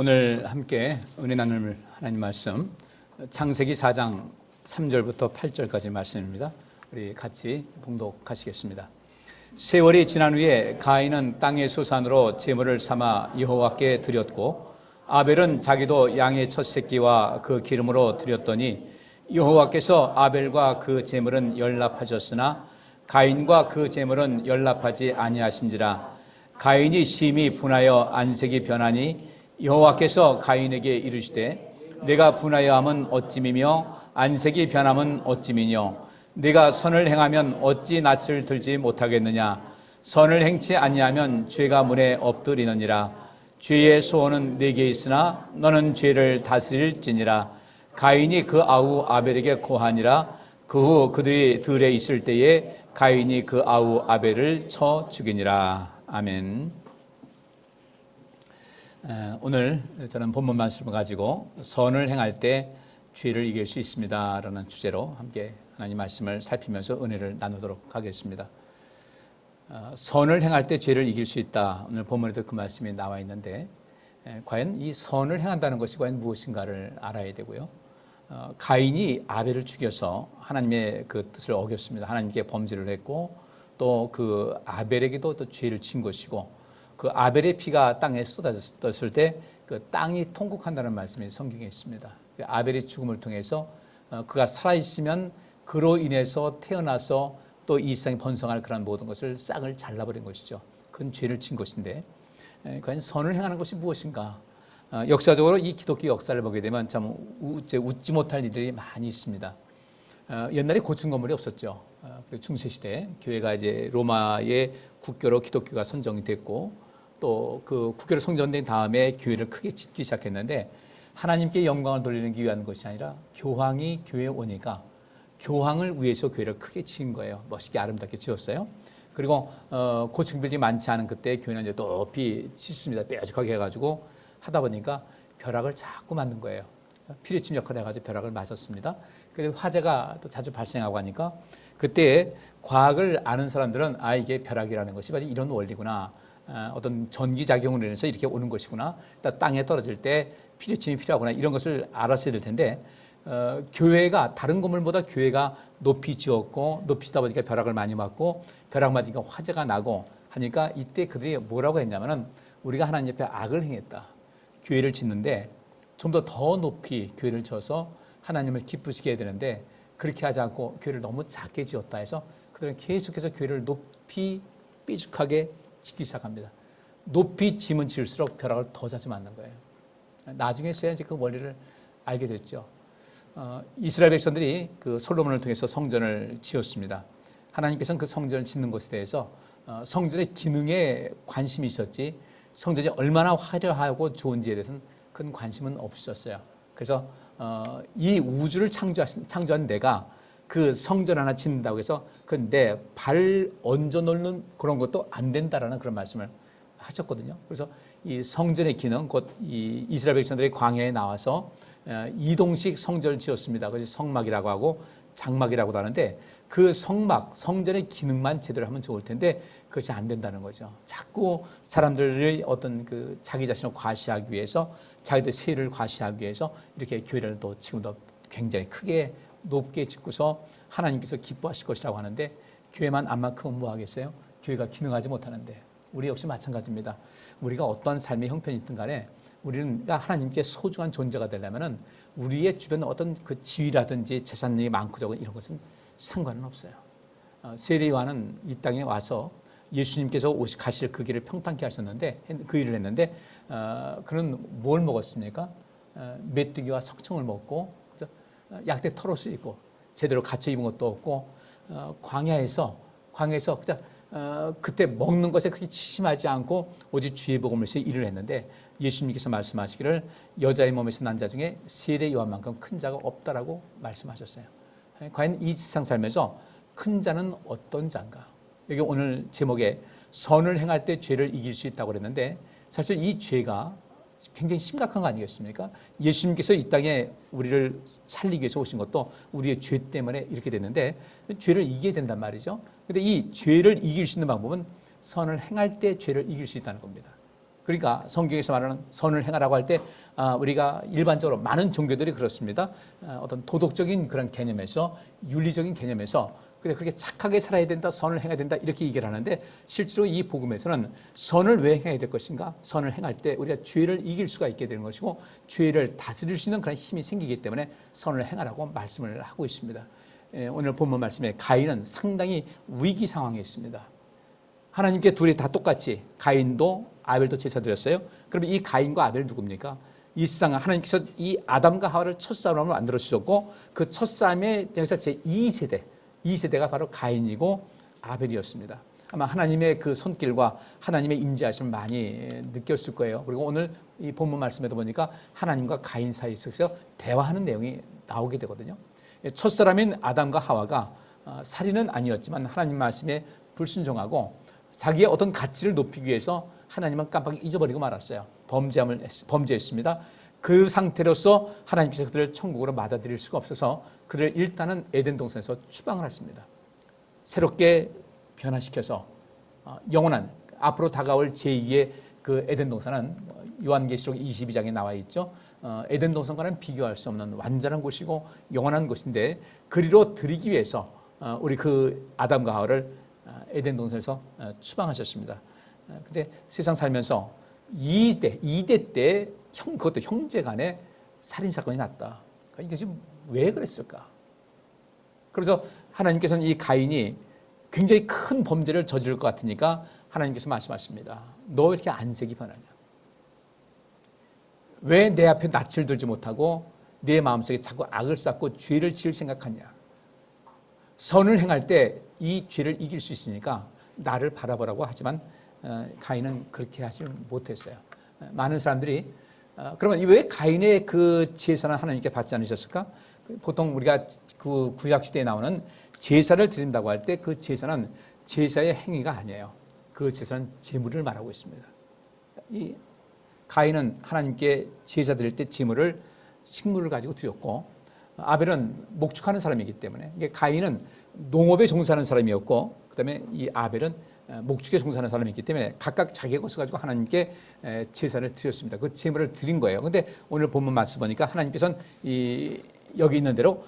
오늘 함께 은혜 나눌 하나님 말씀 창세기 4장 3절부터 8절까지 말씀입니다. 우리 같이 봉독하시겠습니다. 세월이 지난 후에 가인은 땅의 소산으로 제물을 삼아 여호와께 드렸고 아벨은 자기도 양의 첫 새끼와 그 기름으로 드렸더니 여호와께서 아벨과 그 제물은 연락하셨으나 가인과 그 제물은 연락하지 아니하신지라. 가인이 심히 분하여 안색이 변하니 여호와께서 가인에게 이르시되 내가 분하여함은 어찌미며 안색이 변함은 어찌미뇨. 내가 선을 행하면 어찌 낯을 들지 못하겠느냐. 선을 행치 아니하면 죄가 문에 엎드리느니라. 죄의 소원은 내게 있으나 너는 죄를 다스릴지니라. 가인이 그 아우 아벨에게 고하니라. 그 후 그들이 들에 있을 때에 가인이 그 아우 아벨을 쳐 죽이니라. 아멘. 오늘 저는 본문 말씀을 가지고 선을 행할 때 죄를 이길 수 있습니다 라는 주제로 함께 하나님 말씀을 살피면서 은혜를 나누도록 하겠습니다. 선을 행할 때 죄를 이길 수 있다. 오늘 본문에도 그 말씀이 나와 있는데 과연 이 선을 행한다는 것이 과연 무엇인가를 알아야 되고요. 가인이 아벨을 죽여서 하나님의 그 뜻을 어겼습니다. 하나님께 범죄를 했고 또 그 아벨에게도 또 죄를 진 것이고 그 아벨의 피가 땅에 쏟아졌을 때 그 땅이 통곡한다는 말씀이 성경에 있습니다. 아벨의 죽음을 통해서 그가 살아있으면 그로 인해서 태어나서 또 이 세상에 번성할 그런 모든 것을 싹을 잘라버린 것이죠. 그건 죄를 진 것인데 과연 선을 행하는 것이 무엇인가? 역사적으로 이 기독교 역사를 보게 되면 참 웃지 못할 일들이 많이 있습니다. 옛날에 고층 건물이 없었죠. 중세시대 교회가 이제 로마의 국교로 기독교가 선정이 됐고 또 그 국교로 선정된 다음에 교회를 크게 짓기 시작했는데 하나님께 영광을 돌리는 위한 것이 아니라 교황이 교회에 오니까 교황을 위해서 교회를 크게 지은 거예요. 멋있게 아름답게 지었어요. 그리고 고층 빌딩이 많지 않은 그때 교회는 이제 높이 짓습니다. 뾰족하게 해가지고 하다 보니까 벼락을 자꾸 맞는 거예요. 피리침 역할을 해가지고 벼락을 맞았습니다. 그래서 화재가 또 자주 발생하고 하니까 그때 과학을 아는 사람들은 이게 벼락이라는 것이 바로 이런 원리구나. 어떤 전기작용으로 인해서 이렇게 오는 것이구나. 땅에 떨어질 때 피리침이 필요하구나. 이런 것을 알았어야 될 텐데 교회가 다른 건물보다 교회가 높이 지었고 높이 지다 보니까 벼락을 많이 맞고 벼락 맞으니까 화재가 나고 하니까 이때 그들이 뭐라고 했냐면은 우리가 하나님 옆에 악을 행했다. 교회를 짓는데 좀 더 높이 교회를 지어서 하나님을 기쁘시게 해야 되는데 그렇게 하지 않고 교회를 너무 작게 지었다 해서 그들은 계속해서 교회를 높이 삐죽하게 짓기 시작합니다. 높이 지면 지을수록 벼락을 더 자주 맞는 거예요. 나중에서야 이제 그 원리를 알게 됐죠. 이스라엘 백성들이 그 솔로몬을 통해서 성전을 지었습니다. 하나님께서는 그 성전을 짓는 것에 대해서 성전의 기능에 관심이 있었지 성전이 얼마나 화려하고 좋은지에 대해서는 큰 관심은 없으셨어요. 그래서 이 우주를 창조한 내가 그 성전 하나 짓는다고 해서 그 내 발 얹어 놓는 그런 것도 안 된다라는 그런 말씀을 하셨거든요. 그래서 이 성전의 기능, 곧 이 이스라엘 백성들이 광야에 나와서 이동식 성전을 지었습니다. 그것이 성막이라고 하고 장막이라고도 하는데 그 성막, 성전의 기능만 제대로 하면 좋을 텐데 그것이 안 된다는 거죠. 자꾸 사람들의 어떤 그 자기 자신을 과시하기 위해서 자기들 세를 과시하기 위해서 이렇게 교회를 또 지금도 굉장히 크게 높게 짓고서 하나님께서 기뻐하실 것이라고 하는데 교회만 안만큼은 뭐 하겠어요? 교회가 기능하지 못하는데 우리 역시 마찬가지입니다. 우리가 어떠한 삶의 형편이 있든 간에 우리가 하나님께 소중한 존재가 되려면은 우리의 주변 어떤 그 지위라든지 재산력이 많고 적은 이런 것은 상관은 없어요. 세례 요한은 이 땅에 와서 예수님께서 가실 그 길을 평탄케 하셨는데 그 일을 했는데 그는 뭘 먹었습니까? 메뚜기와 석청을 먹고 약대 털옷을 입고 제대로 갖춰 입은 것도 없고 광야에서 그때 먹는 것에 그렇게 치심하지 않고 오직 주의 복음을 위해서 일을 했는데 예수님께서 말씀하시기를 여자의 몸에서 난 자 중에 세례 요한만큼 큰 자가 없다라고 말씀하셨어요. 과연 이 세상 살면서 큰 자는 어떤 자인가? 여기 오늘 제목에 선을 행할 때 죄를 이길 수 있다고 그랬는데 사실 이 죄가 굉장히 심각한 거 아니겠습니까? 예수님께서 이 땅에 우리를 살리기 위해서 오신 것도 우리의 죄 때문에 이렇게 됐는데 죄를 이겨야 된단 말이죠. 근데 이 죄를 이길 수 있는 방법은 선을 행할 때 죄를 이길 수 있다는 겁니다. 그러니까 성경에서 말하는 선을 행하라고 할 때 우리가 일반적으로 많은 종교들이 그렇습니다. 어떤 도덕적인 그런 개념에서, 윤리적인 개념에서 그렇게 착하게 살아야 된다, 선을 행해야 된다 이렇게 얘기를 하는데, 실제로 이 복음에서는 선을 왜 행해야 될 것인가? 선을 행할 때 우리가 죄를 이길 수가 있게 되는 것이고 죄를 다스릴 수 있는 그런 힘이 생기기 때문에 선을 행하라고 말씀을 하고 있습니다. 오늘 본문 말씀에 가인은 상당히 위기 상황에 있습니다. 하나님께 둘이 다 똑같이 가인도 아벨도 제사 드렸어요. 그러면 이 가인과 아벨 누굽니까? 이 세상 하나님께서 이 아담과 하와를 첫사람으로 만들어 주셨고, 그 첫사람의 여기서 제2세대, 2세대가 바로 가인이고 아벨이었습니다. 아마 하나님의 그 손길과 하나님의 임재하심을 많이 느꼈을 거예요. 그리고 오늘 이 본문 말씀에도 보니까 하나님과 가인 사이에서 대화하는 내용이 나오게 되거든요. 첫사람인 아담과 하와가 살인은 아니었지만 하나님 말씀에 불순종하고 자기의 어떤 가치를 높이기 위해서 하나님은 깜빡 잊어버리고 말았어요. 범죄했습니다. 그 상태로서 하나님께서 그들을 천국으로 받아들일 수가 없어서 그를 일단은 에덴 동산에서 추방을 했습니다. 새롭게 변화시켜서 영원한 앞으로 다가올 제2의 그 에덴 동산은 요한계시록 22장에 나와 있죠. 에덴 동산과는 비교할 수 없는 완전한 곳이고 영원한 곳인데, 그리로 들이기 위해서 우리 그 아담과 하와를 에덴 동산에서 추방하셨습니다. 근데 세상 살면서 2대 때 그것도 형제 간에 살인사건이 났다. 이것이 왜 그랬을까? 그래서 하나님께서는 이 가인이 굉장히 큰 범죄를 저지를 것 같으니까 하나님께서 말씀하십니다. 너 왜 이렇게 안색이 변하냐? 왜 내 앞에 낯을 들지 못하고 내 마음속에 자꾸 악을 쌓고 죄를 지을 생각하냐? 선을 행할 때 이 죄를 이길 수 있으니까 나를 바라보라고 하지만 가인은 그렇게 하지 못했어요. 많은 사람들이 그러면 왜 가인의 그 제사는 하나님께 받지 않으셨을까? 보통 우리가 그 구약시대에 나오는 제사를 드린다고 할 때 그 제사는 제사의 행위가 아니에요. 그 제사는 제물을 말하고 있습니다. 이 가인은 하나님께 제사 드릴 때 제물을 식물을 가지고 드렸고, 아벨은 목축하는 사람이기 때문에, 이게 가인은 농업에 종사하는 사람이었고, 그다음에 이 아벨은 목축에 종사하는 사람이기 때문에 각각 자기의 것을 가지고 하나님께 제사를 드렸습니다. 그 제물을 드린 거예요. 그런데 오늘 본문 말씀 보니까 하나님께서는 여기 있는 대로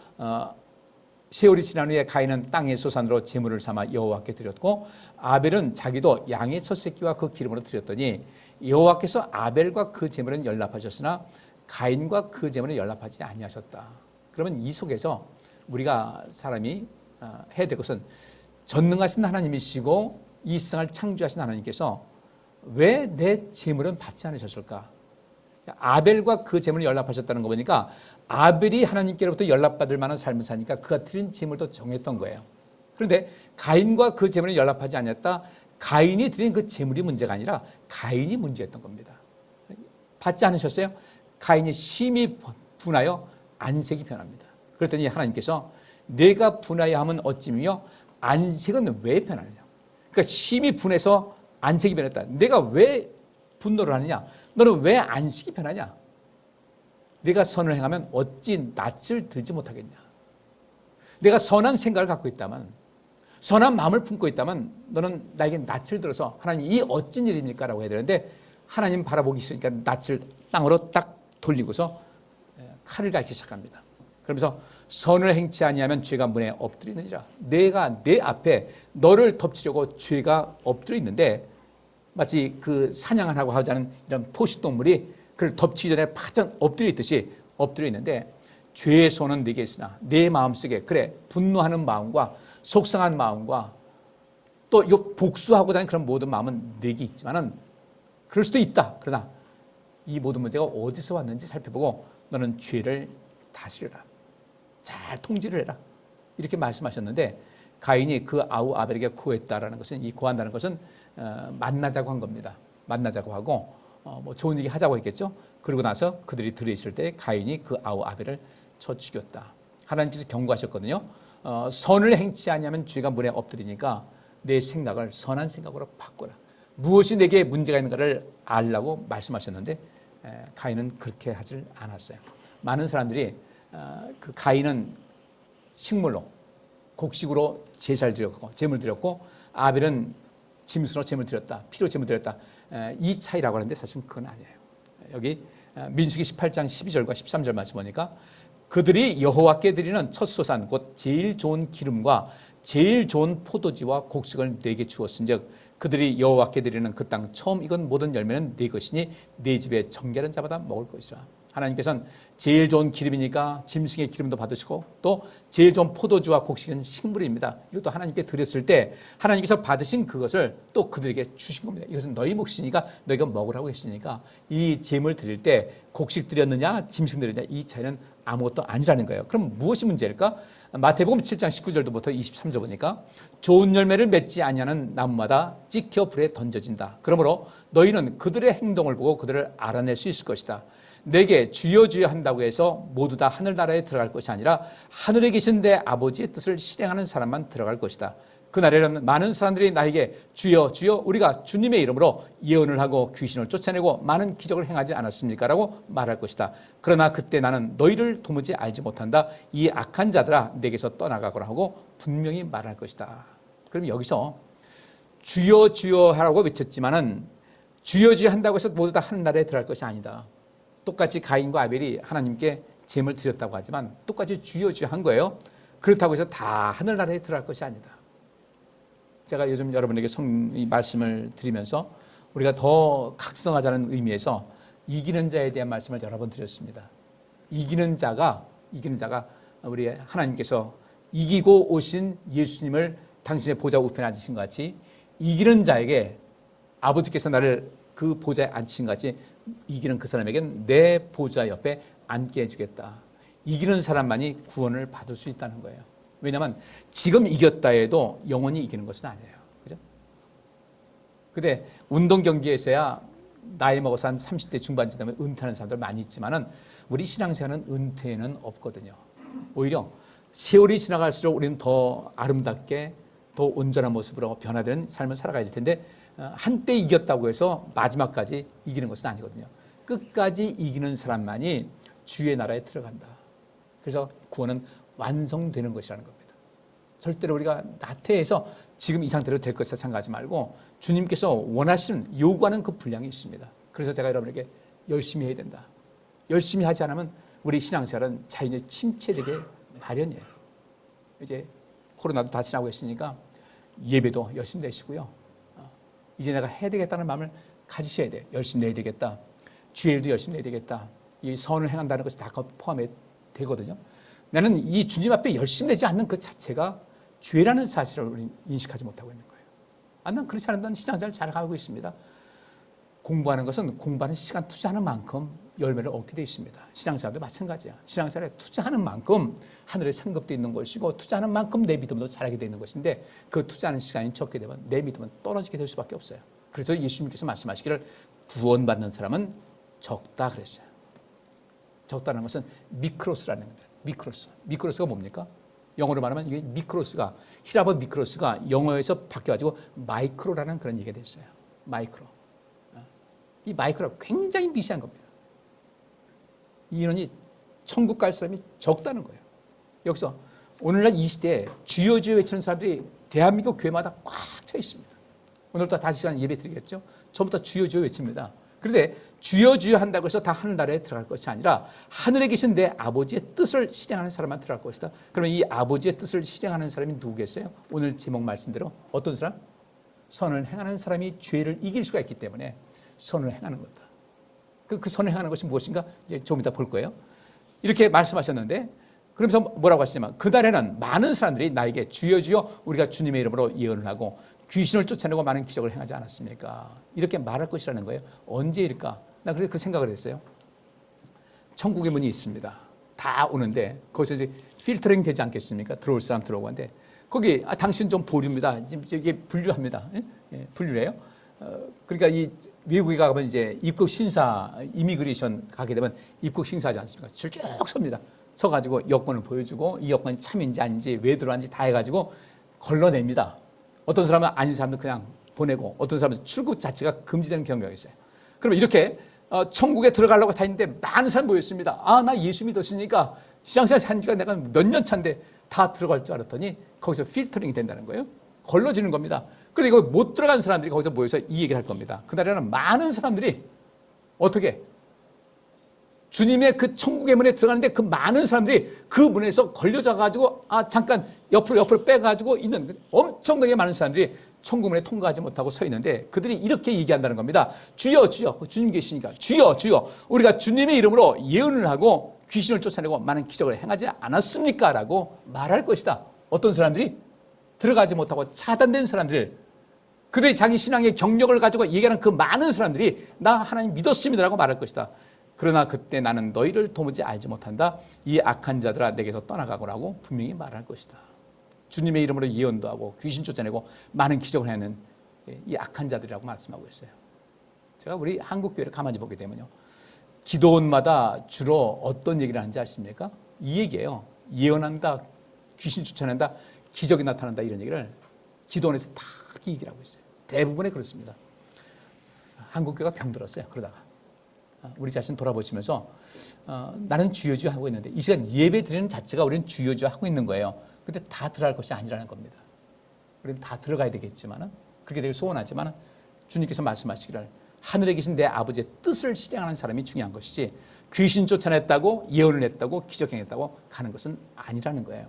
세월이 지난 후에 가인은 땅의 소산으로 제물을 삼아 여호와께 드렸고, 아벨은 자기도 양의 첫 새끼와 그 기름으로 드렸더니 여호와께서 아벨과 그 제물은 연락하셨으나 가인과 그 제물은 연락하지 아니하셨다. 그러면 이 속에서 우리가 사람이 해야 될 것은, 전능하신 하나님이시고 이 세상을 창조하신 하나님께서 왜 내 제물은 받지 않으셨을까? 아벨과 그 제물을 연락하셨다는 거 보니까 아벨이 하나님께로부터 연락받을 만한 삶을 사니까 그가 드린 제물도 정했던 거예요. 그런데 가인과 그 제물을 연락하지 않았다. 가인이 드린 그 제물이 문제가 아니라 가인이 문제였던 겁니다. 받지 않으셨어요? 가인이 심히 분하여 안색이 변합니다. 그랬더니 하나님께서 내가 분하여 하면 어찌며 안색은 왜 변하느냐? 그러니까 심히 분해서 안색이 변했다. 내가 왜 분노를 하느냐? 너는 왜 안색이 변하냐? 내가 선을 행하면 어찌 낯을 들지 못하겠냐? 내가 선한 생각을 갖고 있다면, 선한 마음을 품고 있다면 너는 나에게 낯을 들어서 하나님 이 어찌 일입니까? 라고 해야 되는데, 하나님 바라보기 싫으니까 낯을 땅으로 딱 돌리고서 칼을 갈기 시작합니다. 그러면서 선을 행치 아니하면 죄가 문에 엎드리느니라. 내가 내 앞에 너를 덮치려고 죄가 엎드려 있는데, 마치 그 사냥을 하고 하자는 이런 포식동물이 그를 덮치기 전에 파전 엎드려 있듯이 엎드려 있는데, 죄의 손은 내게 있으나 내 마음속에 그래 분노하는 마음과 속상한 마음과 또 복수하고자 하는 그런 모든 마음은 내게 있지만은, 그럴 수도 있다. 그러나 이 모든 문제가 어디서 왔는지 살펴보고 너는 죄를 다스려라. 잘 통제를 해라. 이렇게 말씀하셨는데, 가인이 그 아우 아벨에게 고했다라는 것은, 이 고한다는 것은 만나자고 한 겁니다. 만나자고 하고 뭐 좋은 얘기 하자고 했겠죠. 그러고 나서 그들이 들어있을 때 가인이 그 아우 아벨을 쳐 죽였다. 하나님께서 경고하셨거든요. 선을 행치 아니하면 죄가 문에 엎드리니까 내 생각을 선한 생각으로 바꿔라. 무엇이 내게 문제가 있는가를 알라고 말씀하셨는데, 가인은 그렇게 하질 않았어요. 많은 사람들이 그 가인은 식물로 곡식으로 제사를 드렸고 제물 드렸고, 아벨은 짐승으로 제물 드렸다, 피로 제물 드렸다, 이 차이라고 하는데 사실은 그건 아니에요. 여기 민수기 18장 12절과 13절 말씀 보니까 그들이 여호와께 드리는 첫 소산 곧 제일 좋은 기름과 제일 좋은 포도주와 곡식을 내게 주었은즉 그들이 여호와께 드리는 그 땅 처음 익은 모든 열매는 내 것이니 내 집에 정결한 자마다 먹을 것이라. 하나님께서는 제일 좋은 기름이니까 짐승의 기름도 받으시고 또 제일 좋은 포도주와 곡식은 식물입니다. 이것도 하나님께 드렸을 때 하나님께서 받으신 그것을 또 그들에게 주신 겁니다. 이것은 너희 몫이니까 너희가 먹으라고 했으니까 이 제물 드릴 때 곡식 드렸느냐 짐승 드렸느냐 이 차이는 아무것도 아니라는 거예요. 그럼 무엇이 문제일까? 마태복음 7장 19절부터 23절 보니까 좋은 열매를 맺지 아니하는 나무마다 찍혀 불에 던져진다. 그러므로 너희는 그들의 행동을 보고 그들을 알아낼 수 있을 것이다. 내게 주여 주여 한다고 해서 모두 다 하늘나라에 들어갈 것이 아니라 하늘에 계신 내 아버지의 뜻을 실행하는 사람만 들어갈 것이다. 그날에는 많은 사람들이 나에게 주여 주여 우리가 주님의 이름으로 예언을 하고 귀신을 쫓아내고 많은 기적을 행하지 않았습니까? 라고 말할 것이다. 그러나 그때 나는 너희를 도무지 알지 못한다. 이 악한 자들아 내게서 떠나가거라 하고 분명히 말할 것이다. 그럼 여기서 주여 주여 하라고 외쳤지만은 주여 주여 한다고 해서 모두 다 하늘나라에 들어갈 것이 아니다. 똑같이 가인과 아벨이 하나님께 제물 드렸다고 하지만 똑같이 주여 주여 한 거예요. 그렇다고 해서 다 하늘나라에 들어갈 것이 아니다. 제가 요즘 여러분에게 이 말씀을 드리면서 우리가 더 각성하자는 의미에서 이기는 자에 대한 말씀을 여러 번 드렸습니다. 이기는 자가 우리 하나님께서 이기고 오신 예수님을 당신의 보좌 우편에 앉으신 것 같이 이기는 자에게 아버지께서 나를 그 보좌에 앉히신 것 같이 이기는 그 사람에게는 내 보좌 옆에 앉게 해주겠다. 이기는 사람만이 구원을 받을 수 있다는 거예요. 왜냐하면 지금 이겼다 해도 영원히 이기는 것은 아니에요. 그죠? 근데 운동 경기에서야 나이 먹어서 한 30대 중반쯤 되면 은퇴하는 사람들 많이 있지만은 우리 신앙생활은 은퇴는 없거든요. 오히려 세월이 지나갈수록 우리는 더 아름답게 더 온전한 모습으로 변화되는 삶을 살아가야 될 텐데 한때 이겼다고 해서 마지막까지 이기는 것은 아니거든요. 끝까지 이기는 사람만이 주의 나라에 들어간다. 그래서 구원은 완성되는 것이라는 겁니다. 절대로 우리가 나태해서 지금 이 상태로 될 것을 생각하지 말고 주님께서 원하시는 요구하는 그 분량이 있습니다. 그래서 제가 여러분에게 열심히 해야 된다. 열심히 하지 않으면 우리 신앙생활은 자연히 침체되게 마련이에요. 이제 코로나도 다 지나고 있으니까 예배도 열심히 내시고요. 이제 내가 해야 되겠다는 마음을 가지셔야 돼요. 열심히 내야 되겠다. 주의 일도 열심히 내야 되겠다. 이 선을 행한다는 것이 다 포함이 되거든요. 나는 이 주님 앞에 열심히 내지 않는 그 자체가 죄라는 사실을 우리 인식하지 못하고 있는 거예요. 난 그렇지 않은 신앙생활을 잘 가고 있습니다. 공부하는 것은 공부하는 시간 투자하는 만큼 열매를 얻게 되어 있습니다. 신앙생활도 마찬가지야. 신앙생활에 투자하는 만큼 하늘의 상급도 있는 것이고 투자하는 만큼 내 믿음도 자라게 되는 것인데 그 투자하는 시간이 적게 되면 내 믿음은 떨어지게 될 수밖에 없어요. 그래서 예수님께서 말씀하시기를 구원받는 사람은 적다 그랬어요. 적다는 것은 미크로스라는 겁니다. 미크로스가 뭡니까? 영어로 말하면 이게 미크로스가 히라보 미크로스가 영어에서 바뀌어가지고 마이크로라는 그런 얘기가 됐어요. 마이크로. 이 마이크로가 굉장히 미시한 겁니다. 이 인원이 천국 갈 사람이 적다는 거예요. 여기서 오늘날 이 시대에 주여 주여 외치는 사람들이 대한민국 교회마다 꽉 차 있습니다. 오늘도 다시 시간 예배 드리겠죠? 처음부터 주여 주여 외칩니다. 그런데 주여 주여 한다고 해서 다 하늘나라에 들어갈 것이 아니라 하늘에 계신 내 아버지의 뜻을 실행하는 사람만 들어갈 것이다. 그러면 이 아버지의 뜻을 실행하는 사람이 누구겠어요? 오늘 제목 말씀대로 어떤 사람? 선을 행하는 사람이 죄를 이길 수가 있기 때문에 선을 행하는 거다. 그 선을 행하는 것이 무엇인가? 이제 좀 이따 볼 거예요. 이렇게 말씀하셨는데 그러면서 뭐라고 하시냐면 그날에는 많은 사람들이 나에게 주여 주여 우리가 주님의 이름으로 예언을 하고 귀신을 쫓아내고 많은 기적을 행하지 않았습니까? 이렇게 말할 것이라는 거예요. 언제일까? 나 그래서 그 생각을 했어요. 천국의 문이 있습니다. 다 오는데 거기서 이제 필터링 되지 않겠습니까? 들어올 사람 들어오고 하는데 거기 당신 좀 보류입니다. 지금 이게 분류합니다. 예, 분류를 해요. 그러니까 이 외국에 가면 이제 입국 심사, 이미그레이션 가게 되면 입국 심사하지 않습니까? 줄 쭉 섭니다. 서가지고 여권을 보여주고 이 여권이 참인지 아닌지 왜 들어왔는지 다 해가지고 걸러냅니다. 어떤 사람은 아닌 사람도 그냥 보내고 어떤 사람은 출국 자체가 금지되는 경우가 있어요. 그러면 이렇게 천국에 들어가려고 다니는데 많은 사람이 모였습니다. 나 예수 믿었으니까 신앙생활 한 지가 내가 몇 년 차인데 다 들어갈 줄 알았더니 거기서 필터링이 된다는 거예요. 걸러지는 겁니다. 그런데 이거 못 들어간 사람들이 거기서 모여서 이 얘기를 할 겁니다. 그날에는 많은 사람들이 어떻게 주님의 그 천국의 문에 들어가는데 그 많은 사람들이 그 문에서 걸려져가지고 잠깐 옆으로 빼가지고 있는 엄청나게 많은 사람들이 천국 문에 통과하지 못하고 서 있는데 그들이 이렇게 얘기한다는 겁니다. 주여 주여, 주님 계시니까 주여 주여, 우리가 주님의 이름으로 예언을 하고 귀신을 쫓아내고 많은 기적을 행하지 않았습니까? 라고 말할 것이다. 어떤 사람들이? 들어가지 못하고 차단된 사람들, 그들이 자기 신앙의 경력을 가지고 얘기하는 그 많은 사람들이 나 하나님 믿었습니다라고 말할 것이다. 그러나 그때 나는 너희를 도무지 알지 못한다. 이 악한 자들아 내게서 떠나가거라고 분명히 말할 것이다. 주님의 이름으로 예언도 하고 귀신 쫓아내고 많은 기적을 하는 이 악한 자들이라고 말씀하고 있어요. 제가 우리 한국교회를 가만히 보게 되면요, 기도원마다 주로 어떤 얘기를 하는지 아십니까? 이 얘기예요. 예언한다, 귀신 쫓아낸다, 기적이 나타난다, 이런 얘기를 기도원에서 다 얘기를 하고 있어요. 대부분에 그렇습니다. 한국교회가 병들었어요. 그러다가 우리 자신 돌아보시면서 나는 주여 주여 하고 있는데 이 시간 예배 드리는 자체가 우리는 주여 주여 하고 있는 거예요. 근데 다 들어갈 것이 아니라는 겁니다. 우리는 다 들어가야 되겠지만, 그렇게 되길 소원하지만 주님께서 말씀하시기를 하늘에 계신 내 아버지의 뜻을 실행하는 사람이 중요한 것이지 귀신 쫓아냈다고 예언을 했다고 기적행했다고 가는 것은 아니라는 거예요.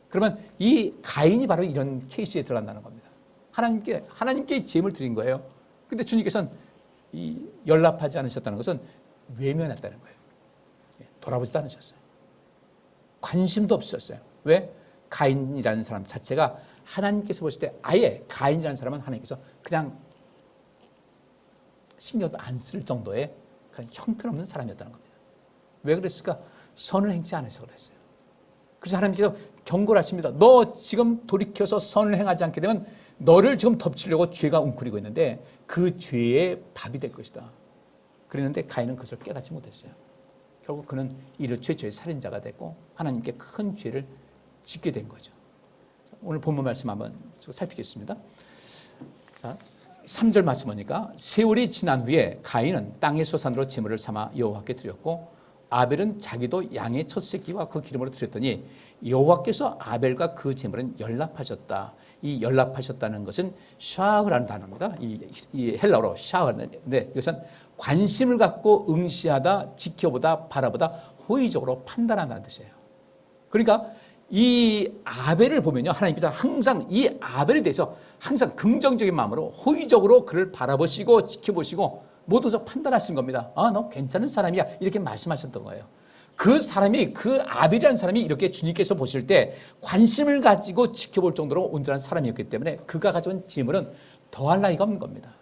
그러면 이 가인이 바로 이런 케이스에 들어간다는 겁니다. 하나님께 제물 드린 거예요. 근데 주님께서는 이 연락하지 않으셨다는 것은 외면했다는 거예요. 돌아보지도 않으셨어요. 관심도 없으셨어요. 왜? 가인이라는 사람 자체가 하나님께서 보실 때 아예 가인이라는 사람은 하나님께서 그냥 신경도 안 쓸 정도의 그냥 형편없는 사람이었다는 겁니다. 왜 그랬을까? 선을 행치 않아서 그랬어요. 그래서 하나님께서 경고를 하십니다. 너 지금 돌이켜서 선을 행하지 않게 되면 너를 지금 덮치려고 죄가 웅크리고 있는데 그 죄의 밥이 될 것이다. 그랬는데 가인은 그것을 깨닫지 못했어요. 결국 그는 이를 최초의 살인자가 됐고 하나님께 큰 죄를 짓게 된 거죠. 오늘 본문 말씀 한번 살피겠습니다. 자, 3절 말씀 보니까 세월이 지난 후에 가인은 땅의 소산으로 제물을 삼아 여호와께 드렸고 아벨은 자기도 양의 첫 새끼와 그 기름으로 드렸더니 여호와께서 아벨과 그 제물은 연락하셨다. 이 연락하셨다는 것은 샤흐라는 단어입니다. 이 헬라어로 샤흐인데 이것은 관심을 갖고 응시하다, 지켜보다, 바라보다, 호의적으로 판단한다는 뜻이에요. 그러니까 이 아벨을 보면요, 하나님께서 항상 이 아벨에 대해서 항상 긍정적인 마음으로 호의적으로 그를 바라보시고 지켜보시고 모두 판단하신 겁니다. 너 괜찮은 사람이야, 이렇게 말씀하셨던 거예요. 그 사람이, 그 아벨이라는 사람이 이렇게 주님께서 보실 때 관심을 가지고 지켜볼 정도로 온전한 사람이었기 때문에 그가 가져온 제물은 더할 나위가 없는 겁니다.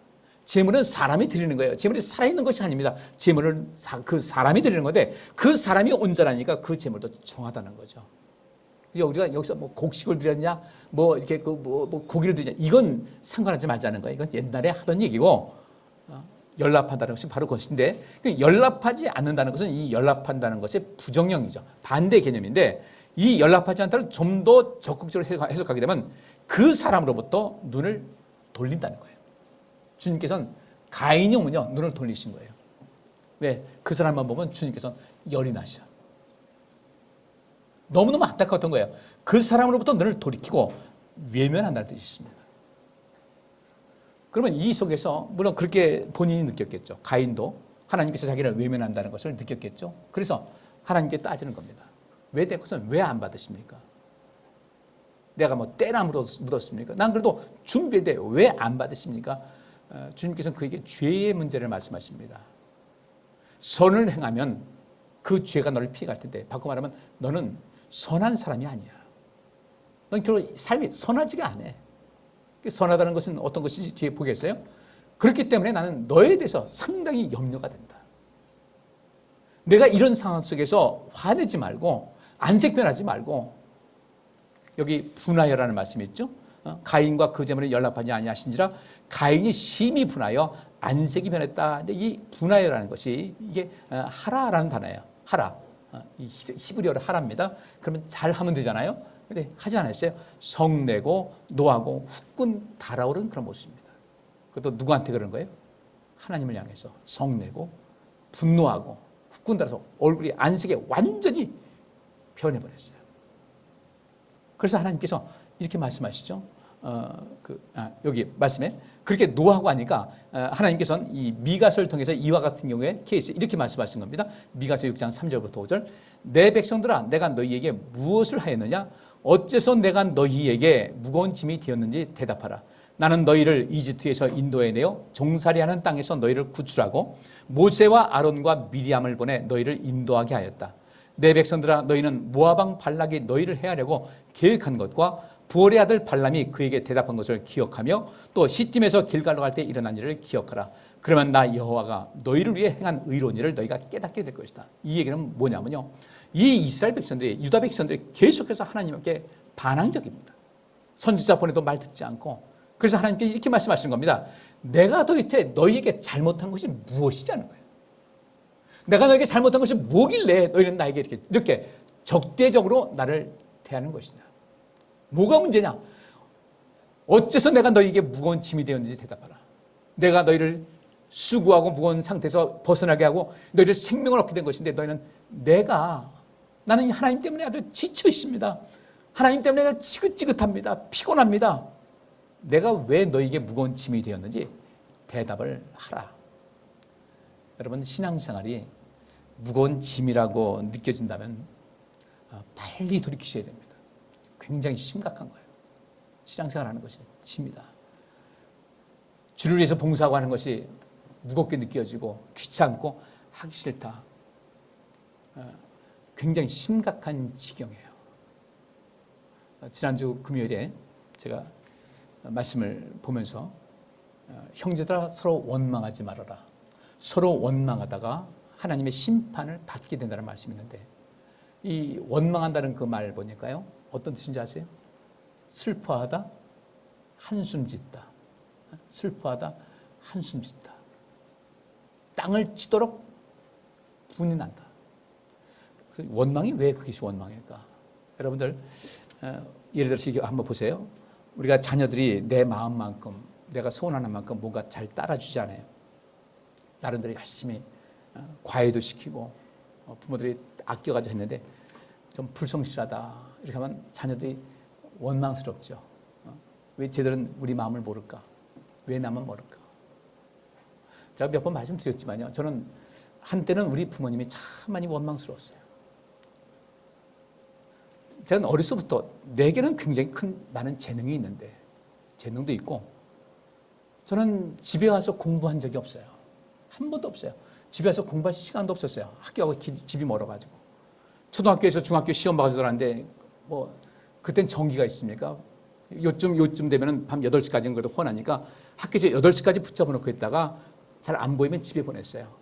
제물은 사람이 드리는 거예요. 제물이 살아있는 것이 아닙니다. 제물은 그 사람이 드리는 건데 그 사람이 온전하니까 그 제물도 정하다는 거죠. 우리가 여기서 뭐 곡식을 드렸냐, 뭐 이렇게 고기를 드렸냐, 이건 상관하지 말자는 거예요. 이건 옛날에 하던 얘기고, 연락한다는 것이 바로 그것인데, 연락하지 않는다는 것은 이 연락한다는 것의 부정형이죠. 반대 개념인데, 이 연락하지 않다를 좀 더 적극적으로 해석하게 되면 그 사람으로부터 눈을 돌린다는 거예요. 주님께서는 가인이 오면요, 눈을 돌리신 거예요. 왜? 그 사람만 보면 주님께서는 열이 나셔. 너무너무 안타까웠던 거예요. 그 사람으로부터 눈을 돌이키고 외면한다는 뜻이 있습니다. 그러면 이 속에서 물론 그렇게 본인이 느꼈겠죠. 가인도 하나님께서 자기를 외면한다는 것을 느꼈겠죠. 그래서 하나님께 따지는 겁니다. 왜 내 것은 왜 안 받으십니까? 내가 뭐 때나 묻었습니까? 난 그래도 준비했는데 왜 안 받으십니까? 주님께서는 그에게 죄의 문제를 말씀하십니다. 선을 행하면 그 죄가 너를 피해갈 텐데, 바꿔 말하면 너는 선한 사람이 아니야. 넌 결국 삶이 선하지가 않아. 선하다는 것은 어떤 것인지 뒤에 보겠어요? 그렇기 때문에 나는 너에 대해서 상당히 염려가 된다. 내가 이런 상황 속에서 화내지 말고 안색변하지 말고, 여기 분하여라는 말씀이 있죠. 가인과 그 제물에 연락하지 아니하신지라 가인이 심히 분하여 안색이 변했다. 근데 이 분하여라는 것이 이게 하라라는 단어예요. 하라. 이 히브리어로 하라입니다. 그러면 잘 하면 되잖아요. 근데 하지 않았어요. 성내고 노하고 후끈 달아오르는 그런 모습입니다. 그것도 누구한테 그런 거예요? 하나님을 향해서 성내고 분노하고 후끈 달아서 얼굴이 안색에 완전히 변해버렸어요. 그래서 하나님께서 이렇게 말씀하시죠. 여기 말씀에 그렇게 노하고 하니까 하나님께서는 이 미가서를 통해서 이와 같은 경우에 케이스 이렇게 말씀하신 겁니다. 미가서 6장 3절부터 5절. 내 백성들아, 내가 너희에게 무엇을 하였느냐? 어째서 내가 너희에게 무거운 짐이 되었는지 대답하라. 나는 너희를 이집트에서 인도해내어 종살이하는 땅에서 너희를 구출하고 모세와 아론과 미리암을 보내 너희를 인도하게 하였다. 내 백성들아, 너희는 모압 왕 발락이 너희를 해하려고 계획한 것과 부올의 아들 발람이 그에게 대답한 것을 기억하며 또 시딤에서 길갈로 갈 때 일어난 일을 기억하라. 그러면 나 여호와가 너희를 위해 행한 의로운 일을 너희가 깨닫게 될 것이다. 이 얘기는 뭐냐면요, 이 이스라엘 백성들이, 유다 백성들이 계속해서 하나님께 반항적입니다. 선지자 보내도 말 듣지 않고, 그래서 하나님께 이렇게 말씀하시는 겁니다. 내가 너희에게 잘못한 것이 무엇이냐는 거예요. 내가 너에게 잘못한 것이 뭐길래 너희는 나에게 이렇게 적대적으로 나를 대하는 것이냐. 뭐가 문제냐? 어째서 내가 너희에게 무거운 짐이 되었는지 대답하라. 내가 너희를 수고하고 무거운 상태에서 벗어나게 하고 너희를 생명을 얻게 된 것인데 너희는 나는 하나님 때문에 아주 지쳐 있습니다. 하나님 때문에 지긋지긋합니다. 피곤합니다. 내가 왜 너희에게 무거운 짐이 되었는지 대답을 하라. 여러분, 신앙생활이 무거운 짐이라고 느껴진다면 빨리 돌이키셔야 됩니다. 굉장히 심각한 거예요. 신앙생활 하는 것이 짐이다. 주를 위해서 봉사하고 하는 것이 무겁게 느껴지고 귀찮고 하기 싫다. 굉장히 심각한 지경이에요. 지난주 금요일에 제가 말씀을 보면서 형제들아 서로 원망하지 말아라. 서로 원망하다가 하나님의 심판을 받게 된다는 말씀이 있는데, 이 원망한다는 그 말 보니까요, 어떤 뜻인지 아세요? 슬퍼하다, 한숨 짓다. 슬퍼하다, 한숨 짓다. 땅을 치도록 분이 난다. 원망이 왜 그것이 원망일까? 여러분들, 예를 들어서 이거 한번 보세요. 우리가 자녀들이 내 마음만큼, 내가 소원하는 만큼 뭔가 잘 따라주지 않아요. 나름대로 열심히 과외도 시키고 부모들이 아껴가지고 했는데 좀 불성실하다 이렇게 하면 자녀들이 원망스럽죠. 왜 쟤들은 우리 마음을 모를까? 왜 나만 모를까? 제가 몇 번 말씀드렸지만요, 저는 한때는 우리 부모님이 참 많이 원망스러웠어요. 제가 어렸을 때부터 내게는 굉장히 많은 재능이 있는데, 재능도 있고, 저는 집에 와서 공부한 적이 없어요. 한 번도 없어요. 집에 와서 공부할 시간도 없었어요. 학교하고 집이 멀어가지고. 초등학교에서 중학교 시험 봐가지고 들었는데, 그땐 전기가 있습니까? 요쯤 되면은 밤 8시까지는 그래도 훤하니까 학교에서 8시까지 붙잡아 놓고 있다가 잘 안 보이면 집에 보냈어요.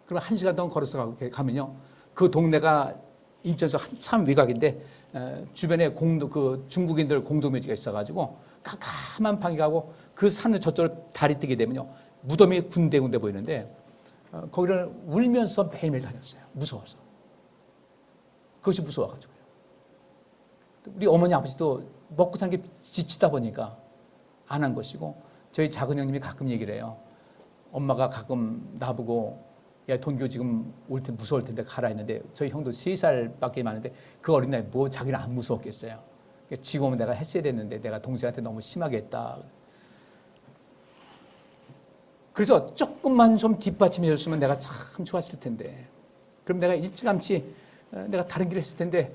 그럼 1시간 동안 걸어서 가면요, 그 동네가 인천에서 한참 외곽인데 주변에 중국인들 공동묘지가 있어가지고 깜깜한 방에 가고 그 산을 저쪽으로 다리 뜨게 되면요, 무덤이 군데군데 보이는데 거기를 울면서 매일매일 다녔어요. 무서워서. 그것이 무서워가지고요. 우리 어머니 아버지도 먹고 사는 게 지치다 보니까 안 한 것이고, 저희 작은 형님이 가끔 얘기를 해요. 엄마가 가끔 나보고 야, 동교 지금 올 때 무서울 텐데 가라 했는데, 저희 형도 3살밖에 많은데 그 어린 나이에 뭐 자기는 안 무서웠겠어요. 지금 오면 내가 했어야 됐는데 내가 동생한테 너무 심하게 했다. 그래서 조금만 좀 뒷받침해 줬으면 내가 참 좋았을 텐데, 그럼 내가 일찌감치 내가 다른 길을 했을 텐데,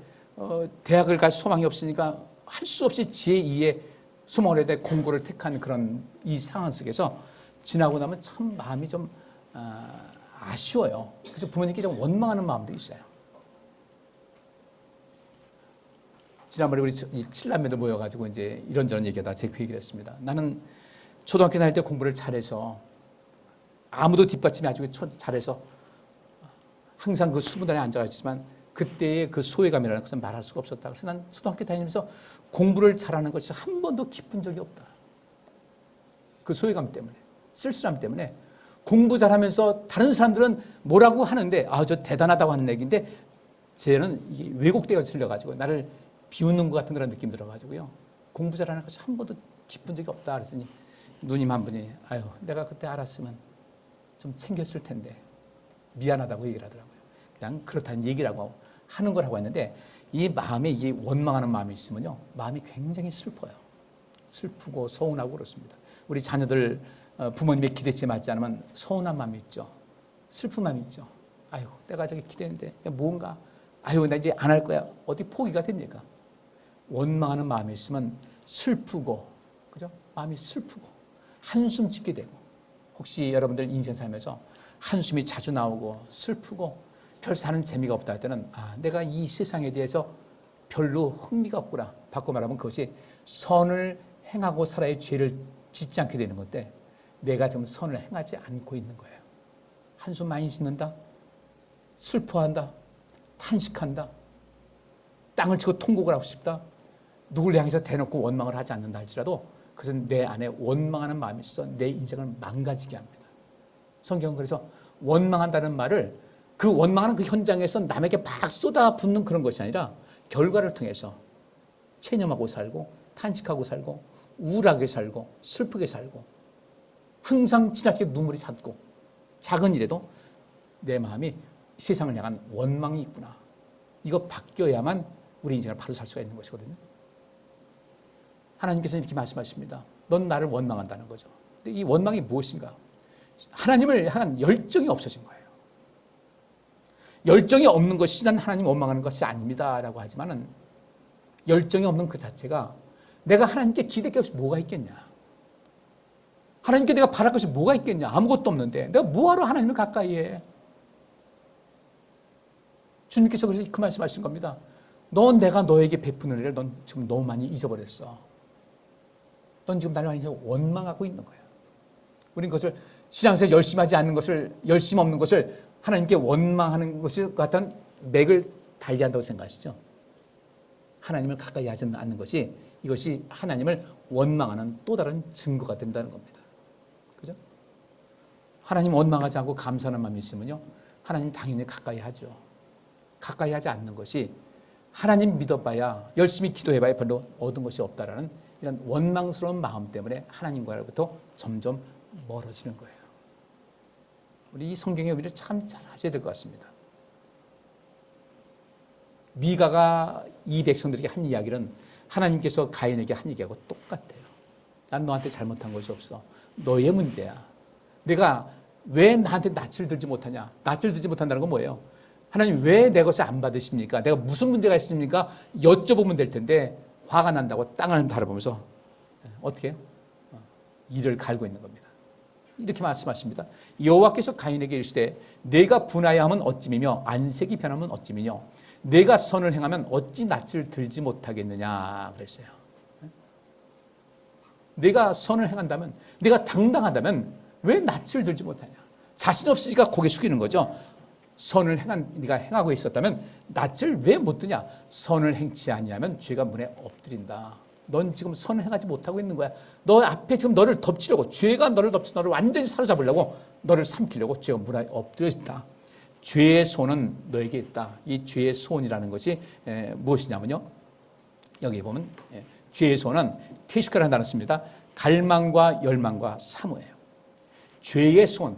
대학을 갈 소망이 없으니까 할 수 없이 제2의 소망을 해야 돼 공부를 택한 그런 이 상황 속에서 지나고 나면 참 마음이 좀 아쉬워요. 그래서 부모님께 좀 원망하는 마음도 있어요. 지난번에 우리 이 7남매들 모여가지고 이제 이런저런 얘기하다 제가 그 얘기를 했습니다. 나는 초등학교 다닐 때 공부를 잘해서, 아무도 뒷받침이 아주 잘해서 항상 그 수문단에 앉아있지만 그때의 그 소외감이라는 것은 말할 수가 없었다. 그래서 난 초등학교 다니면서 공부를 잘하는 것이 한 번도 기쁜 적이 없다. 그 소외감 때문에, 쓸쓸함 때문에. 공부 잘하면서 다른 사람들은 뭐라고 하는데 저 대단하다고 하는 얘기인데, 쟤는 이게 왜곡되어 들려가지고 나를 비웃는 것 같은 그런 느낌 들어가지고요, 공부 잘하는 것이 한 번도 기쁜 적이 없다. 그랬더니 누님 한 분이 내가 그때 알았으면 좀 챙겼을 텐데 미안하다고 얘기를 하더라고요. 그냥 그렇다는 얘기라고 하는 거라고 했는데, 이 마음에 이게 원망하는 마음이 있으면요, 마음이 굉장히 슬퍼요. 슬프고 서운하고 그렇습니다. 우리 자녀들 부모님의 기대치에 맞지 않으면 서운한 마음이 있죠. 슬픈 마음이 있죠. 아이고, 내가 저기 기대했는데 뭔가, 아이고, 나 이제 안 할 거야. 어디 포기가 됩니까? 원망하는 마음이 있으면 슬프고, 그죠? 마음이 슬프고 한숨 짓게 되고, 혹시 여러분들 인생 살면서 한숨이 자주 나오고 슬프고 별 사는 재미가 없다 할 때는, 내가 이 세상에 대해서 별로 흥미가 없구나. 바꿔 말하면 그것이 선을 행하고 살아야 죄를 짓지 않게 되는 건데, 내가 지금 선을 행하지 않고 있는 거예요. 한숨 많이 짓는다, 슬퍼한다, 탄식한다, 땅을 치고 통곡을 하고 싶다, 누구를 향해서 대놓고 원망을 하지 않는다 할지라도 그것은 내 안에 원망하는 마음이 있어 내 인생을 망가지게 합니다. 성경은 그래서 원망한다는 말을, 그 원망하는 그 현장에서 남에게 막 쏟아붓는 그런 것이 아니라 결과를 통해서 체념하고 살고, 탄식하고 살고, 우울하게 살고, 슬프게 살고, 항상 지나치게 눈물이 잦고, 작은 일에도 내 마음이 세상을 향한 원망이 있구나. 이거 바뀌어야만 우리 인생을 바로 살 수가 있는 것이거든요. 하나님께서는 이렇게 말씀하십니다. 넌 나를 원망한다는 거죠. 근데 이 원망이 무엇인가? 하나님을 향한 열정이 없어진 거예요. 열정이 없는 것이 난 하나님 원망하는 것이 아닙니다 라고 하지만은, 열정이 없는 그 자체가 내가 하나님께 기댈 것이 뭐가 있겠냐, 하나님께 내가 바랄 것이 뭐가 있겠냐, 아무것도 없는데 내가 뭐하러 하나님을 가까이 해? 주님께서 그래서 그 말씀하신 겁니다. 넌 내가 너에게 베푸는 일을 넌 지금 너무 많이 잊어버렸어. 넌 지금 나를 많이 원망하고 있는 거야. 우린 그것을 신앙생활 열심히 하지 않는 것을, 열심 없는 것을 하나님께 원망하는 것이 같은 맥을 달리한다고 생각하시죠? 하나님을 가까이 하지 않는 것이, 이것이 하나님을 원망하는 또 다른 증거가 된다는 겁니다. 그죠? 하나님 원망하지 않고 감사하는 마음이 있으면요, 하나님 당연히 가까이 하죠. 가까이 하지 않는 것이, 하나님 믿어봐야, 열심히 기도해봐야 별로 얻은 것이 없다라는 이런 원망스러운 마음 때문에 하나님과로부터 점점 멀어지는 거예요. 우리 이 성경의 의미를 참 잘 아셔야 될 것 같습니다. 미가가 이 백성들에게 한 이야기는 하나님께서 가인에게 한 얘기하고 똑같아요. 난 너한테 잘못한 것이 없어. 너의 문제야. 내가 왜 나한테 낯을 들지 못하냐? 낯을 들지 못한다는 건 뭐예요? 하나님 왜 내 것을 안 받으십니까? 내가 무슨 문제가 있습니까? 여쭤보면 될 텐데 화가 난다고 땅을 바라보면서 어떻게 해요? 이를 갈고 있는 겁니다. 이렇게 말씀하십니다. 여호와께서 가인에게 이르시되 내가 분하여함은 어찌미며 안색이 변하면 어찌미뇨, 내가 선을 행하면 어찌 낯을 들지 못하겠느냐 그랬어요. 내가 선을 행한다면, 내가 당당하다면 왜 낯을 들지 못하냐? 자신 없으니까 고개 숙이는 거죠. 선을 네가 행하고 있었다면 낯을 왜 못 드냐? 선을 행치 아니하면 죄가 문에 엎드린다. 넌 지금 선을 행하지 못하고 있는 거야. 너 앞에 지금 너를 덮치려고, 죄가 너를 덮쳐 너를 완전히 사로잡으려고, 너를 삼키려고 죄가 문에 엎드려진다. 죄의 손은 너에게 있다. 이 죄의 손이라는 것이 무엇이냐면요, 여기 보면 죄의 손은 테슈카라는 단어를 씁니다. 갈망과 열망과 사모예요. 죄의 손,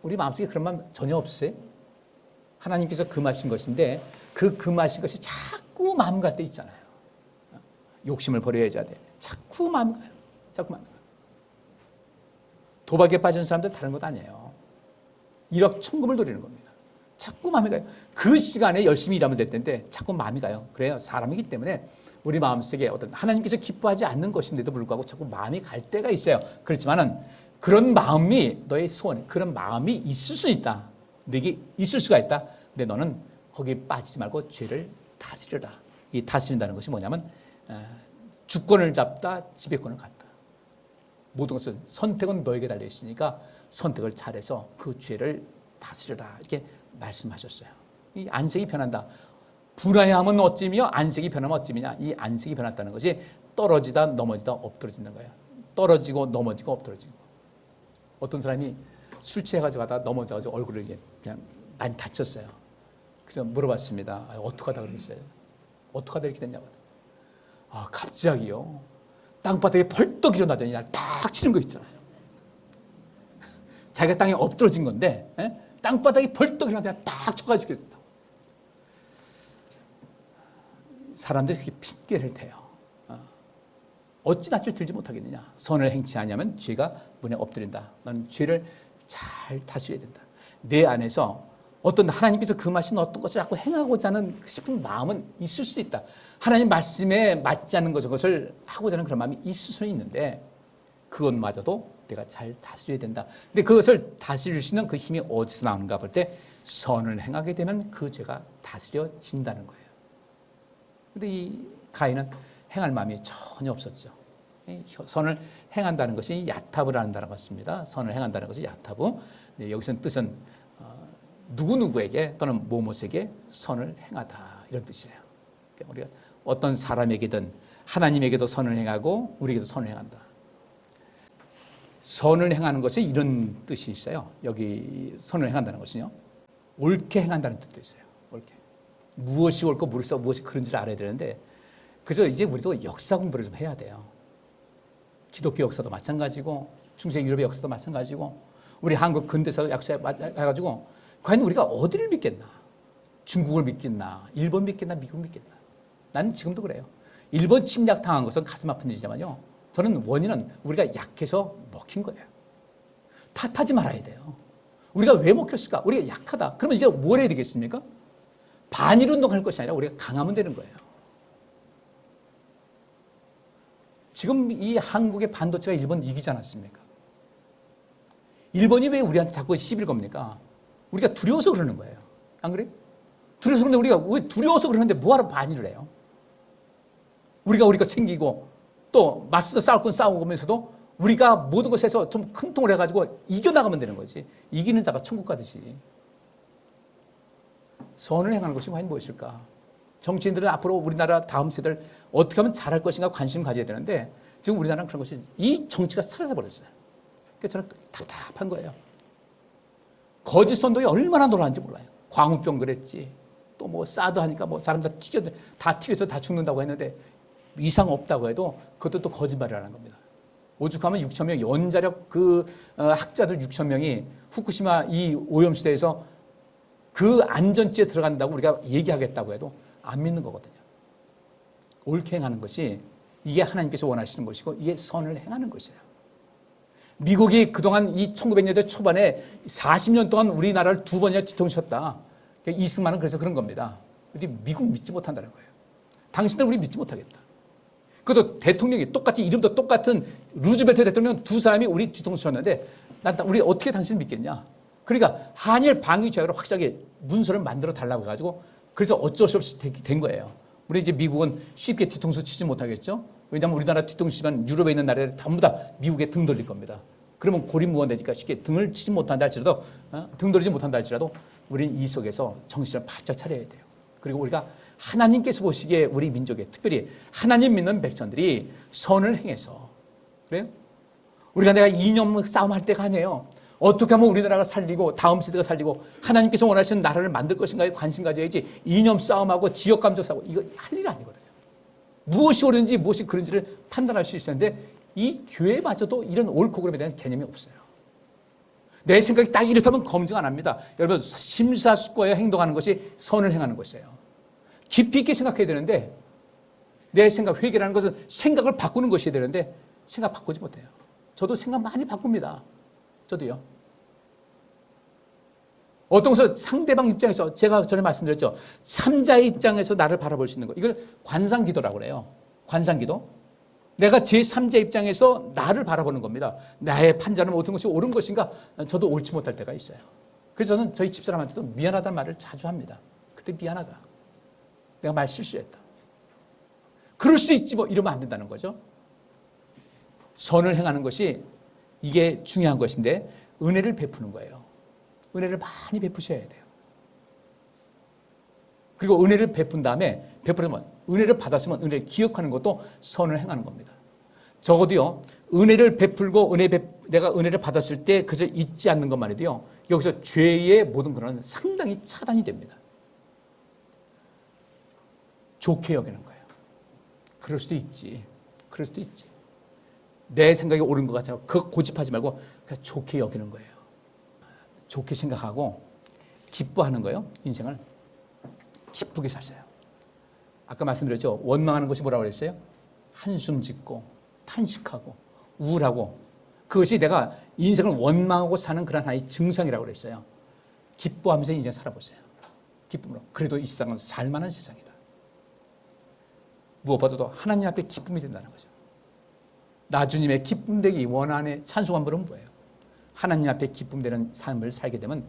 우리 마음속에 그런 마음 전혀 없으세요? 하나님께서 금하신 것인데 그 금하신 것이 자꾸 마음 갈 때 있잖아요. 욕심을 버려야 돼. 자꾸 마음 가요. 자꾸 마음 가요. 도박에 빠진 사람들 다른 것 아니에요. 1억 천금을 노리는 겁니다. 자꾸 마음이 가요. 그 시간에 열심히 일하면 될 텐데 자꾸 마음이 가요. 그래요. 사람이기 때문에 우리 마음속에 어떤 하나님께서 기뻐하지 않는 것인데도 불구하고 자꾸 마음이 갈 때가 있어요. 그렇지만은 그런 마음이 너의 소원, 그런 마음이 있을 수 있다. 너에게 있을 수가 있다. 근데 너는 거기에 빠지지 말고 죄를 다스려라. 이 다스린다는 것이 뭐냐면 주권을 잡다, 지배권을 갖다. 모든 것은 선택은 너에게 달려 있으니까 선택을 잘해서 그 죄를 다스려라. 이렇게 말씀하셨어요. 이 안색이 변한다. 분하여함은 어찌며 안색이 변하면 어찌미냐. 이 안색이 변했다는 것이 떨어지다 넘어지다 엎드러지는 거예요. 떨어지고 넘어지고 엎드러지고. 어떤 사람이 술 취해가지고 가다 넘어져가지고 얼굴을 그냥 많이 다쳤어요. 그래서 물어봤습니다. 어떡하다 그러겠어요? 어떡하다 이렇게 됐냐고. 갑자기요. 땅바닥에 벌떡 일어나더니 날 딱 치는 거 있잖아요. 자기가 땅에 엎드러진 건데 땅바닥에 벌떡 일어나더니 딱 쳐가지고 죽겠다. 사람들이 그렇게 핑계를 대요. 어찌 낯을 들지 못하겠느냐. 선을 행치 아니하면 죄가 문에 엎드린다. 너는 죄를 잘 다스려야 된다. 내 안에서 어떤 하나님께서 금하신 어떤 것을 자꾸 행하고자 하는 싶은 마음은 있을 수도 있다. 하나님 말씀에 맞지 않는 것을 하고자 하는 그런 마음이 있을 수는 있는데 그것마저도 내가 잘 다스려야 된다. 근데 그것을 다스릴 수 있는 그 힘이 어디서 나오는가 볼 때 선을 행하게 되면 그 죄가 다스려진다는 거예요. 근데 이 가인은 행할 마음이 전혀 없었죠. 선을 행한다는 것이 야타브를 한다는 것입니다. 선을 행한다는 것이 야타브. 여기서는 뜻은 누구누구에게 또는 뭐뭐에게 선을 행하다 이런 뜻이에요. 우리가 어떤 사람에게든 하나님에게도 선을 행하고 우리에게도 선을 행한다. 선을 행하는 것에 이런 뜻이 있어요. 여기 선을 행한다는 것은요, 옳게 행한다는 뜻도 있어요. 옳게. 무엇이 옳고 무엇이 그런지를 알아야 되는데, 그래서 이제 우리도 역사 공부를 좀 해야 돼요. 기독교 역사도 마찬가지고 중세 유럽의 역사도 마찬가지고 우리 한국 근대사 역사에 가지고 과연 우리가 어디를 믿겠나? 중국을 믿겠나? 일본 믿겠나? 미국 믿겠나? 나는 지금도 그래요. 일본 침략 당한 것은 가슴 아픈 일이지만요, 저는 원인은 우리가 약해서 먹힌 거예요. 탓하지 말아야 돼요. 우리가 왜 먹혔을까? 우리가 약하다. 그러면 이제 뭘 해야 되겠습니까? 반일 운동할 것이 아니라 우리가 강하면 되는 거예요. 지금 이 한국의 반도체가 일본 이기지 않았습니까? 일본이 왜 우리한테 자꾸 시비를 겁니까? 우리가 두려워서 그러는 거예요. 안 그래요? 두려워서 그러는데 우리가 왜 두려워서 그러는데 뭐하러 반일을 해요? 우리가 챙기고 또 맞서 싸울 건 싸우면서도 우리가 모든 것에서 좀 큰 통을 해가지고 이겨나가면 되는 거지. 이기는 자가 천국 가듯이. 선을 행하는 것이 과연 무엇일까? 정치인들은 앞으로 우리나라 다음 세대를 어떻게 하면 잘할 것인가 관심을 가져야 되는데 지금 우리나라는 그런 것이 이 정치가 사라져버렸어요. 그래서 저는 답답한 거예요. 거짓 선동이 얼마나 놀라운지 몰라요. 광우병 그랬지. 또 뭐 사드 하니까 뭐 사람들 다 튀겨서 다 죽는다고 했는데 이상 없다고 해도 그것도 또 거짓말이라는 겁니다. 오죽하면 6천 명 원자력 학자들 6천 명이 후쿠시마 이 오염시대에서 그 안전지에 들어간다고 우리가 얘기하겠다고 해도 안 믿는 거거든요. 옳게 행하는 것이 이게 하나님께서 원하시는 것이고 이게 선을 행하는 것이에요. 미국이 그동안 이 1900년대 초반에 40년 동안 우리나라를 2번이나 뒤통수쳤다. 이승만은 그래서 그런 겁니다. 우리 미국 믿지 못한다는 거예요. 당신들 우리 믿지 못하겠다. 그것도 대통령이 똑같이 이름도 똑같은 루즈벨트 대통령 두 사람이 우리 뒤통수 쳤는데 우리 어떻게 당신을 믿겠냐. 그러니까 한일 방위 조약을 확실하게 문서를 만들어 달라고 해가지고 그래서 어쩔 수 없이 된 거예요. 우리 이제 미국은 쉽게 뒤통수 치지 못하겠죠. 왜냐하면 우리나라 뒤통수 치면 유럽에 있는 나라들 전부 다 미국에 등 돌릴 겁니다. 그러면 고립무원되니까 쉽게 등을 치지 못한다 할지라도 등 돌리지 못한다 할지라도 우리는 이 속에서 정신을 바짝 차려야 돼요. 그리고 우리가 하나님께서 보시기에 우리 민족에 특별히 하나님 믿는 백성들이 선을 행해서 그래요? 우리가 내가 이념 싸움할 때가 아니에요. 어떻게 하면 우리나라가 살리고 다음 세대가 살리고 하나님께서 원하시는 나라를 만들 것인가에 관심 가져야지 이념 싸움하고 지역 감정 싸움 이거 할 일 아니거든요. 무엇이 옳은지 무엇이 그런지를 판단할 수 있었는데 이 교회마저도 이런 옳고 그름에 대한 개념이 없어요. 내 생각이 딱 이렇다면 검증 안 합니다. 여러분 심사숙고하여 행동하는 것이 선을 행하는 것이에요. 깊이 있게 생각해야 되는데 내 생각 회개라는 것은 생각을 바꾸는 것이 되는데 생각 바꾸지 못해요. 저도 생각 많이 바꿉니다. 저도요. 어떤 것을 상대방 입장에서 제가 전에 말씀드렸죠. 3자의 입장에서 나를 바라볼 수 있는 것. 이걸 관상기도라고 그래요. 관상기도. 내가 제3자 입장에서 나를 바라보는 겁니다. 나의 판단은 어떤 것이 옳은 것인가? 저도 옳지 못할 때가 있어요. 그래서 저는 저희 집사람한테도 미안하다는 말을 자주 합니다. 그때 미안하다. 내가 말 실수했다. 그럴 수도 있지 뭐 이러면 안 된다는 거죠. 선을 행하는 것이 이게 중요한 것인데 은혜를 베푸는 거예요. 은혜를 많이 베푸셔야 돼요. 그리고 은혜를 베푼 다음에 베푸려면 은혜를 받았으면 은혜를 기억하는 것도 선을 행하는 겁니다. 적어도요 은혜를 베풀고 내가 은혜를 받았을 때 그것을 잊지 않는 것만 해도요 여기서 죄의 모든 근원은 상당히 차단이 됩니다. 좋게 여기는 거예요. 그럴 수도 있지. 그럴 수도 있지. 내 생각이 옳은 것 같아요. 그거 고집하지 말고 그냥 좋게 여기는 거예요. 좋게 생각하고 기뻐하는 거예요. 인생을 기쁘게 사세요. 아까 말씀드렸죠. 원망하는 것이 뭐라고 그랬어요? 한숨 짓고 탄식하고 우울하고 그것이 내가 인생을 원망하고 사는 그런 하나의 증상이라고 그랬어요. 기뻐하면서 인생 살아보세요. 기쁨으로. 그래도 이 세상은 살만한 세상이다. 무엇보다도 하나님 앞에 기쁨이 된다는 거죠. 나 주님의 기쁨 되기 원한의 찬송함은 뭐예요? 하나님 앞에 기쁨 되는 삶을 살게 되면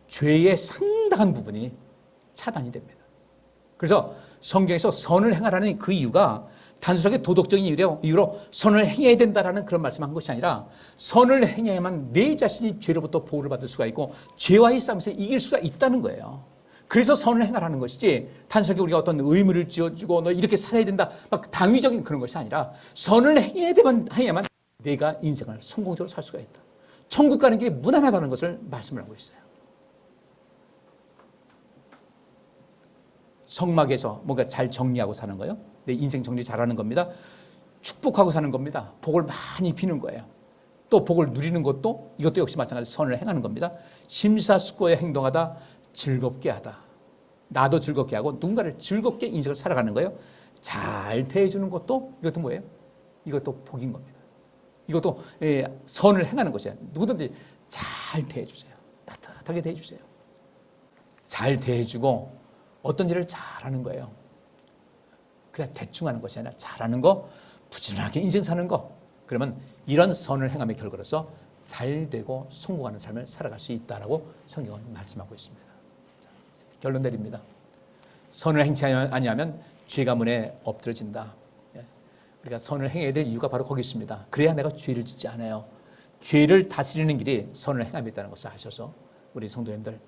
죄의 상당한 부분이 차단이 됩니다. 그래서 성경에서 선을 행하라는 그 이유가 단순하게 도덕적인 이유로 선을 행해야 된다는 그런 말씀한 것이 아니라 선을 행해야만 내 자신이 죄로부터 보호를 받을 수가 있고 죄와의 싸움에서 이길 수가 있다는 거예요. 그래서 선을 행하라는 것이지 단순하게 우리가 어떤 의무를 지어주고 너 이렇게 살아야 된다 막 당위적인 그런 것이 아니라 선을 해야만 내가 인생을 성공적으로 살 수가 있다. 천국 가는 길이 무난하다는 것을 말씀을 하고 있어요. 성막에서 뭔가 잘 정리하고 사는 거예요. 내 인생 정리 잘하는 겁니다. 축복하고 사는 겁니다. 복을 많이 비는 거예요. 또 복을 누리는 것도 이것도 역시 마찬가지로 선을 행하는 겁니다. 심사숙고에 행동하다 즐겁게 하다. 나도 즐겁게 하고 누군가를 즐겁게 인생을 살아가는 거예요. 잘 대해주는 것도 이것도 뭐예요? 이것도 복인 겁니다. 이것도 선을 행하는 것이에요. 누구든지 잘 대해주세요. 따뜻하게 대해주세요. 잘 대해주고 어떤 일을 잘하는 거예요. 그냥 대충 하는 것이 아니라 잘하는 거, 부지런하게 인생 사는 거. 그러면 이런 선을 행함의 결과로서 잘 되고 성공하는 삶을 살아갈 수 있다라고 성경은 말씀하고 있습니다. 자, 결론 내립니다. 선을 행치 아니하면 죄가 문에 엎드러진다. 우리가 선을 행해야 될 이유가 바로 거기 있습니다. 그래야 내가 죄를 짓지 않아요. 죄를 다스리는 길이 선을 행함에 있다는 것을 아셔서 우리 성도님들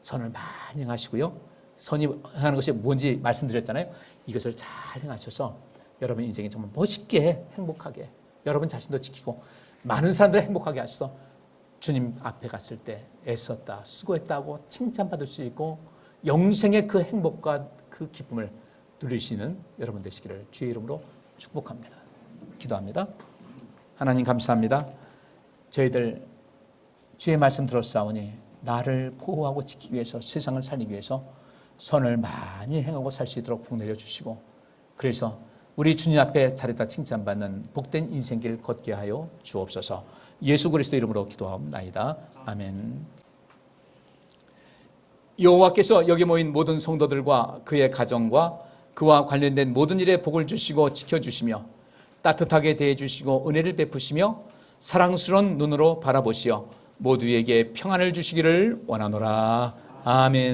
선을 많이 행하시고요. 선이 행하는 것이 뭔지 말씀드렸잖아요. 이것을 잘 행하셔서 여러분 인생이 정말 멋있게 행복하게 여러분 자신도 지키고 많은 사람들 행복하게 하셔서 주님 앞에 갔을 때 애썼다 수고했다고 칭찬받을 수 있고 영생의 그 행복과 그 기쁨을 누리시는 여러분 되시기를 주의 이름으로 축복합니다. 기도합니다. 하나님 감사합니다. 저희들 주의 말씀 들었사오니 나를 보호하고 지키기 위해서 세상을 살리기 위해서 선을 많이 행하고 살 수 있도록 복 내려주시고 그래서 우리 주님 앞에 잘했다 칭찬받는 복된 인생길 걷게 하여 주옵소서. 예수 그리스도 이름으로 기도하옵나이다. 아멘. 여호와께서 여기 모인 모든 성도들과 그의 가정과 그와 관련된 모든 일에 복을 주시고 지켜주시며 따뜻하게 대해주시고 은혜를 베푸시며 사랑스러운 눈으로 바라보시어 모두에게 평안을 주시기를 원하노라. 아멘.